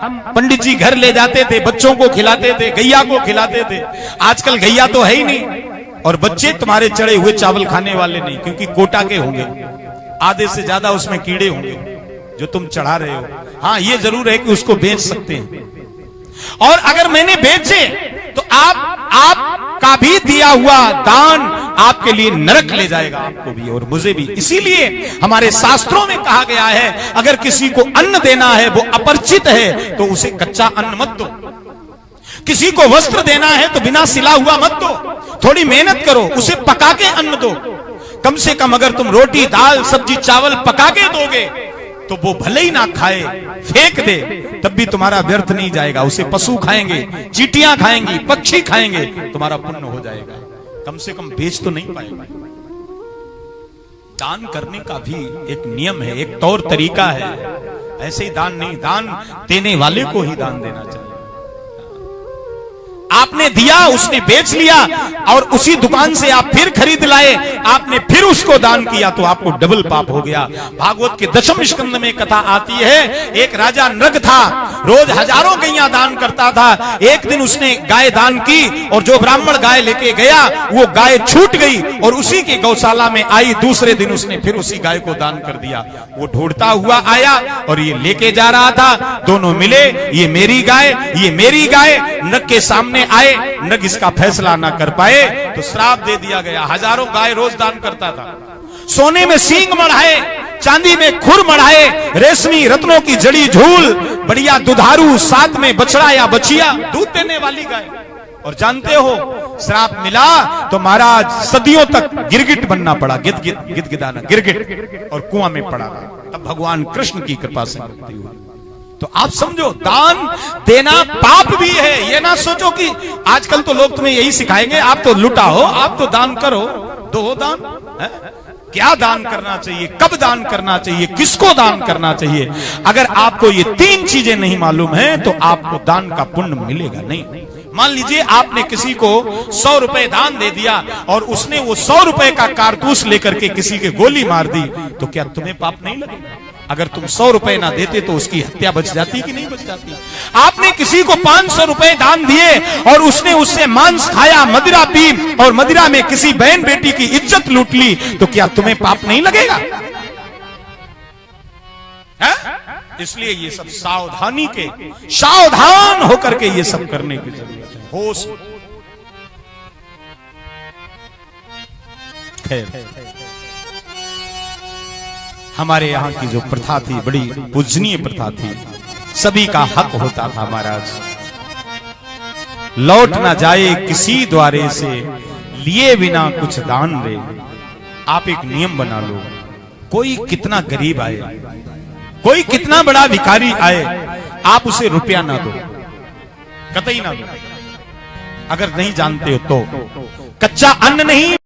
हम पंडित जी घर ले जाते थे, बच्चों को खिलाते थे, गैया को खिलाते थे। आजकल गैया तो है ही नहीं और बच्चे तुम्हारे चढ़े हुए चावल खाने वाले नहीं, क्योंकि कोटा के होंगे, आधे से ज्यादा उसमें कीड़े होंगे जो तुम चढ़ा रहे हो। हाँ, ये जरूर है कि उसको बेच सकते हैं, और अगर मैंने बेचे तो आपका भी दिया हुआ दान आपके लिए नरक ले जाएगा, आपको भी और मुझे भी। इसीलिए हमारे शास्त्रों में कहा गया है, अगर किसी को अन्न देना है, वो अपरिचित है, तो उसे कच्चा अन्न मत दो। किसी को वस्त्र देना है तो बिना सिला हुआ मत दो, थोड़ी मेहनत करो, उसे पका के अन्न दो। कम से कम अगर तुम रोटी दाल सब्जी चावल पका के दोगे तो वो भले ही ना खाए, फेंक दे, तब भी तुम्हारा व्यर्थ नहीं जाएगा। उसे पशु खाएंगे, चींटियां खाएंगी, पक्षी खाएंगे, तुम्हारा पुण्य हो जाएगा। कम से कम बेच तो नहीं पाएगा। दान करने का भी एक नियम है, एक तौर तरीका है। ऐसे ही दान नहीं, दान देने वाले को ही दान देना चाहिए। आपने दिया, उसने बेच लिया और उसी दुकान से आप फिर खरीद लाए, आपने फिर उसको दान किया, तो आपको डबल पाप हो गया। भागवत के 10वें स्कंद में कथा आती है, एक राजा नृग था, रोज हजारों गैया दान करता था। एक दिन उसने गाय दान की और जो ब्राह्मण गाय लेके गया वो गाय छूट गई और उसी की गौशाला में आई। दूसरे दिन उसने फिर उसी गाय को दान कर दिया। वो ढूंढता हुआ आया और ये लेके जा रहा था, दोनों मिले, ये मेरी गाय, ये मेरी गाय। नृग के सामने आए, नृग इसका फैसला ना कर पाए तो श्राप दे दिया गया। हजारों गाय रोज दान करता था, सोने में सींग मढ़ाए, चांदी में खुर मढ़ाए, रेशमी रत्नों की जड़ी झूल, बढ़िया दुधारू, साथ में बछड़ा या बछिया, दूध देने वाली गाय। और जानते हो, श्राप मिला तो महाराज सदियों तक गिरगिट बनना पड़ा, गिदगिदाना गिरगिट, और कुआं में पड़ा रहा। तब भगवान कृष्ण की कृपा से मुक्ति हुई। तो आप समझो, दान देना पाप भी है। ये ना सोचो कि आजकल तो लोग तुम्हें यही सिखाएंगे, आप तो लुटा हो, आप तो दान करो, दो दान है? क्या दान करना चाहिए, कब दान करना चाहिए, किसको दान करना चाहिए? अगर आपको ये 3 चीजें नहीं मालूम है तो आपको दान का पुण्य मिलेगा नहीं। मान लीजिए आपने किसी को 100 रुपए दान दे दिया और उसने वो 100 रुपए का कारतूस लेकर के किसी के गोली मार दी, तो क्या तुम्हें पाप नहीं लगेगा? अगर तुम 100 रुपए ना देते तो उसकी हत्या बच जाती कि नहीं बच जाती? आपने किसी को 500 रुपए दान दिए और उसने उससे मांस खाया, मदिरा पी और मदिरा में किसी बहन बेटी की इज्जत लूट ली, तो क्या तुम्हें पाप नहीं लगेगा? है? इसलिए ये सब सावधानी के, सावधान होकर के ये सब करने की जरूरत है। होश। खैर, हमारे यहाँ की जो प्रथा थी, बड़ी पूजनीय प्रथा थी, सभी का हक होता था महाराज। लौट ना जाए किसी द्वारे से, लिए बिना कुछ दान दे। आप एक नियम बना लो, कोई कितना गरीब आए, कोई कितना बड़ा भिखारी आए, आप उसे रुपया ना दो, कतई ना दो। अगर नहीं जानते हो तो कच्चा अन्न नहीं